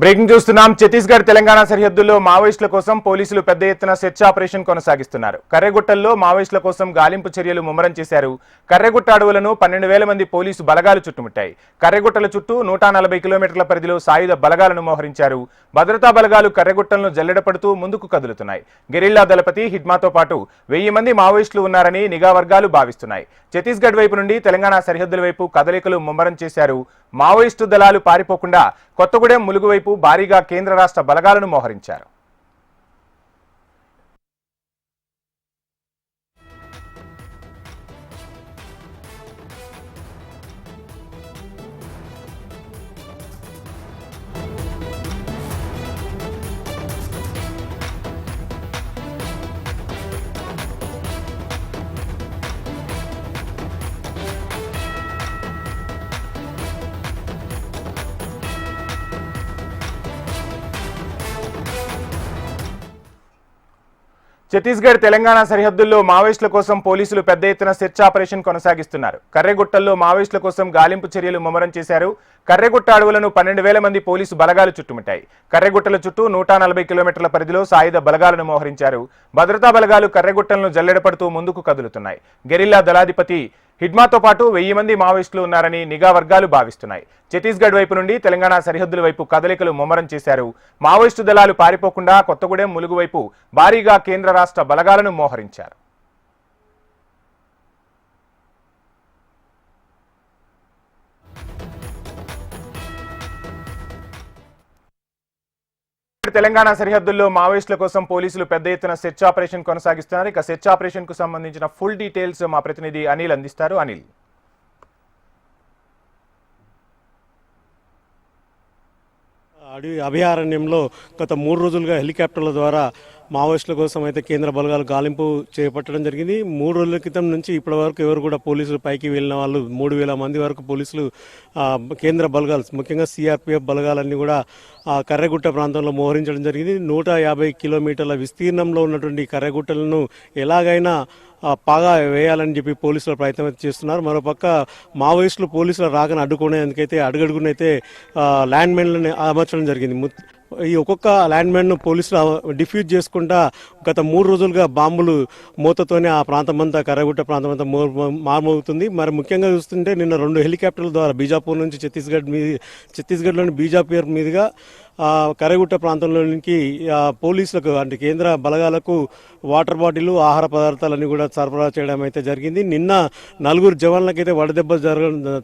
Breaking చూస్తున్నాం. ఛత్తీస్గఢ్ తెలంగాణ సరిహద్దుల్లో మావోయిస్టుల కోసం పోలీసులు పెద్ద ఎత్తున సెర్చ్ ఆపరేషన్ కొనసాగిస్తున్నారు. కర్రెగుట్టల్లో మావోయిస్టుల కోసం గాలింపు చర్యలు ముమ్మరం చేశారు. కర్రెగుట్ట అడవులను 12,000 మంది పోలీసు బలగాలు చుట్టుముట్టాయి. కర్రెగుట్టల చుట్టూ 140 కిలోమీటర్ల పరిధిలో సాయుధ బలగాలను మోహరించారు. భద్రతా బలగాలు కర్రెగుట్టలను జల్లెడపడుతూ ముందుకు కదులుతున్నాయి. గెరిల్లా దళపతి హిడ్మాతో పాటు 1000 మంది మావోయిస్టులు ఉన్నారని నిఘా వర్గాలు భావిస్తున్నాయి. ఛత్తీస్గఢ్ వైపు నుండి తెలంగాణ సరిహద్దుల వైపు కదలికలు ముమ్మరం చేశారు. మావోయిస్టు దళాలు పారిపోకుండా కొత్తగూడెం ములుగు వైపు భారీగా కేంద్ర రాష్ట్ర బలగాలను మోహరించారు. ఛత్తీస్గఢ్ తెలంగాణ సరిహద్దుల్లో మావోయిస్టుల కోసం పోలీసులు పెద్ద ఎత్తున సెర్చ్ ఆపరేషన్ కొనసాగిస్తున్నారు. కర్రెగుట్టల్లో మావోయిస్టుల కోసం గాలింపు చర్యలు ముమ్మరం చేశారు. కర్రెగుట్ట అడవులను 12,000 మంది పోలీసు బలగాలు చుట్టుముట్టాయి. కర్రెగుట్టల చుట్టూ 140 కిలోమీటర్ల పరిధిలో సాయుధ బలగాలను మోహరించారు. భద్రతా బలగాలు కర్రెగుట్టలను జల్లెడపడుతూ ముందుకు కదులుతున్నాయి. గెరిల్లా దళాధిపతి హిడ్మాతో పాటు 1000 మంది మావోయిస్టులు ఉన్నారని నిఘా వర్గాలు భావిస్తున్నాయి. ఛత్తీస్గఢ్ వైపు నుండి తెలంగాణ సరిహద్దుల వైపు కదలికలు ముమ్మరం చేశారు. మావోయిస్టు దళాలు పారిపోకుండా కొత్తగూడెం ములుగు వైపు భారీగా కేంద్ర రాష్ట్ర బలగాలను మోహరించారు. తెలంగాణ సరిహద్దుల్లో మావోయిస్టుల కోసం పోలీసులు పెద్ద ఎత్తున సెర్చ్ ఆపరేషన్ కొనసాగిస్తున్నారు. ఇక సెర్చ్ ఆపరేషన్ కు సంబంధించిన ఫుల్ డీటెయిల్స్ మా ప్రతినిధి అనిల్ అందిస్తారు. అనిల్, అడవి అభయారణ్యంలో గత 3 రోజులుగా హెలికాప్టర్ల ద్వారా మావోయిస్టుల కోసం అయితే కేంద్ర బలగాలు గాలింపు చేపట్టడం జరిగింది. 3 రోజుల క్రితం నుంచి ఇప్పటి వరకు ఎవరు కూడా పోలీసులు పైకి వెళ్ళిన వాళ్ళు 3,000 మంది వరకు పోలీసులు కేంద్ర బలగాలు ముఖ్యంగా సిఆర్పిఎఫ్ బలగాలన్నీ కూడా కర్రెగుట్ట ప్రాంతంలో మోహరించడం జరిగింది. 150 కిలోమీటర్ల విస్తీర్ణంలో ఉన్నటువంటి కర్రెగుట్టలను ఎలాగైనా పాగా వేయాలని చెప్పి పోలీసులు ప్రయత్నం అయితే చేస్తున్నారు. మరోపక్క మావోయిస్టులు పోలీసుల రాకను అడ్డుకునేందుకైతే అడుగడుగునైతే ల్యాండ్ మైన్లను అమర్చడం జరిగింది. ఈ ఒక్కొక్క ల్యాండ్ మైన్ను పోలీసులు డిఫ్యూజ్ చేసుకుంటా గత 3 రోజులుగా బాంబులు మూతతోనే ఆ ప్రాంతమంతా కర్రెగుట్ట ప్రాంతం అంతా మారుమవుతుంది. మరి ముఖ్యంగా చూస్తుంటే నిన్న 2 హెలికాప్టర్ల ద్వారా బీజాపూర్ నుంచి ఛత్తీస్గఢ్లోని బీజాపూర్ మీదుగా కర్రెగుట్ట ప్రాంతంలోనికి పోలీసులకు అంటే కేంద్ర బలగాలకు వాటర్ బాటిల్ ఆహార పదార్థాలన్నీ కూడా సరఫరా చేయడం అయితే జరిగింది. నిన్న 4 జవాన్లకైతే వడదెబ్బ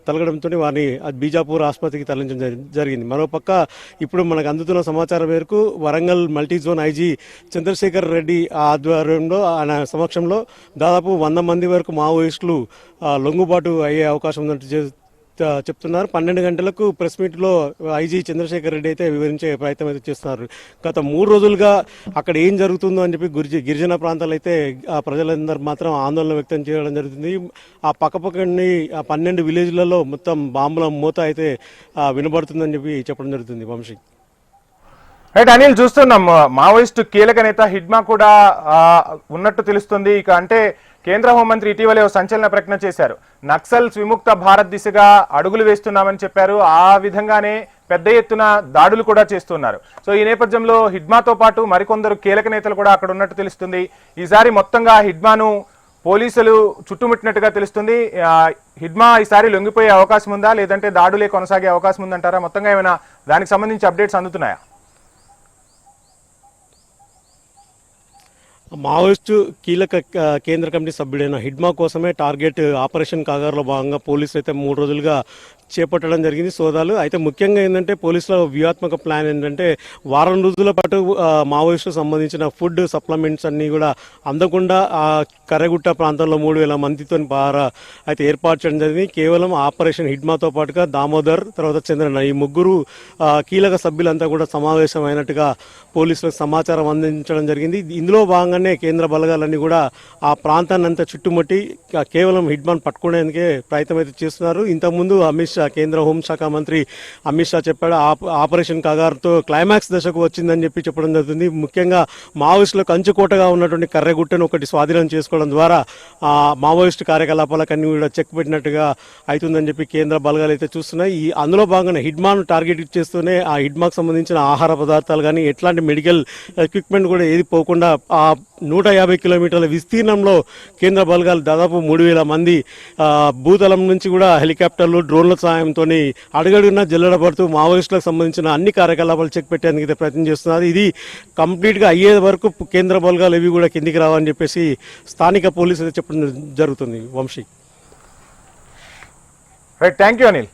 తలగడంతో వారిని బీజాపూర్ ఆసుపత్రికి తరలించడం జరిగింది. మరోపక్క ఇప్పుడు మనకు అందుతున్న సమాచారం మేరకు Warangal multi zone IG Chandrashekar Reddy ఆధ్వర్యంలో ఆయన సమక్షంలో దాదాపు 100 మంది వరకు మావోయిస్టులు లొంగుబాటు అయ్యే అవకాశం ఉందంటూ చెప్తున్నారు. 12 గంటలకు ప్రెస్ మీట్లో ఐజీ చంద్రశేఖర్ రెడ్డి అయితే వివరించే ప్రయత్నం అయితే చేస్తున్నారు. గత 3 రోజులుగా అక్కడ ఏం జరుగుతుందో అని చెప్పి గిరిజన ప్రాంతాలు అయితే ఆ ప్రజలందరూ మాత్రం ఆందోళన వ్యక్తం చేయడం జరుగుతుంది. ఆ పక్కపక్కని 12 విలేజ్లలో మొత్తం బాంబుల మూత అయితే వినబడుతుందని చెప్పి చెప్పడం జరుగుతుంది. వంశీ, రైట్ అనిల్, చూస్తున్నాం మావోయిస్టు కీలక నేత హిడ్మా కూడా ఉన్నట్టు తెలుస్తుంది. ఇక అంటే కేంద్ర హోంమంత్రి ఇటీవలే సంచలన ప్రకటన చేశారు. నక్సల్స్ విముక్త భారత్ దిశగా అడుగులు వేస్తున్నామని చెప్పారు. ఆ విధంగానే పెద్ద ఎత్తున దాడులు కూడా చేస్తున్నారు. సో ఈ నేపథ్యంలో హిడ్మాతో పాటు మరికొందరు కీలక నేతలు కూడా అక్కడ ఉన్నట్టు తెలుస్తుంది. ఈసారి మొత్తంగా హిడ్మాను పోలీసులు చుట్టుముట్టినట్టుగా తెలుస్తుంది. హిడ్మా ఈసారి లొంగిపోయే అవకాశం ఉందా, లేదంటే దాడులే కొనసాగే అవకాశం ఉందంటారా? మొత్తంగా ఏమైనా దానికి సంబంధించి అప్డేట్స్ అందుతున్నాయా? మావోయిస్టు కీలక కేంద్ర కమిటీ సభ్యుడైన హిడ్మా కోసమే టార్గెట్ ఆపరేషన్ కాగారులో భాగంగా పోలీసులు అయితే 3 రోజులుగా చేపట్టడం జరిగింది సోదాలు. అయితే ముఖ్యంగా ఏంటంటే పోలీసుల వ్యూహాత్మక ప్లాన్ ఏంటంటే వారం రోజుల పాటు మావోయిస్టులకు సంబంధించిన ఫుడ్ సప్లిమెంట్స్ అన్నీ కూడా అందకుండా ఆ కర్రెగుట్ట ప్రాంతంలో 3,000 మందితో పహారా అయితే ఏర్పాటు చేయడం జరిగింది. కేవలం ఆపరేషన్ హిడ్మాతో పాటుగా దామోదర్, తర్వాత చంద్రన్న, ఈ 3 కీలక సభ్యులంతా కూడా సమావేశం అయినట్టుగా పోలీసులకు సమాచారం అందించడం జరిగింది. ఇందులో భాగంగానే ముందుగానే కేంద్ర బలగాలన్నీ కూడా ఆ ప్రాంతాన్ని అంతా చుట్టుముట్టి కేవలం హిట్మాన్ పట్టుకునేందుకే ప్రయత్నం అయితే చేస్తున్నారు. ఇంతకుముందు అమిత్ షా, కేంద్ర హోంశాఖ మంత్రి అమిత్ షా చెప్పాడు ఆపరేషన్ కగారుతో క్లైమాక్స్ దశకు వచ్చిందని చెప్పడం జరుగుతుంది. ముఖ్యంగా మావోయిస్టులకు కంచుకోటగా ఉన్నటువంటి కర్రెగుట్టను ఒకటి స్వాధీనం చేసుకోవడం ద్వారా మావోయిస్టు కార్యకలాపాలకు అన్ని కూడా చెక్ పెట్టినట్టుగా అవుతుందని చెప్పి కేంద్ర బలగాలు అయితే చూస్తున్నాయి. అందులో భాగంగా హిడ్మాన్ టార్గెట్ చేస్తూనే ఆ హిడ్మాకు సంబంధించిన ఆహార పదార్థాలు కానీ ఎట్లాంటి మెడికల్ ఎక్విప్మెంట్ కూడా ఏది పోకుండా ఆ 150 కిలోమీటర్ల విస్తీర్ణంలో కేంద్ర బలగాలు దాదాపు 3,000 మంది భూతలం నుంచి కూడా హెలికాప్టర్లు, డ్రోన్ల సాయంతో అడుగడుగునా జల్లెడబడుతూ మావోయిస్టులకు సంబంధించిన అన్ని కార్యకలాపాలు చెక్ పెట్టేందుకు అయితే ప్రయత్నం చేస్తున్నారు. ఇది కంప్లీట్గా అయ్యే వరకు కేంద్ర బలగాలు ఇవి కూడా కిందికి రావని చెప్పేసి స్థానిక పోలీసులు చెప్పడం జరుగుతుంది. Vamshi, right, thank you Anil.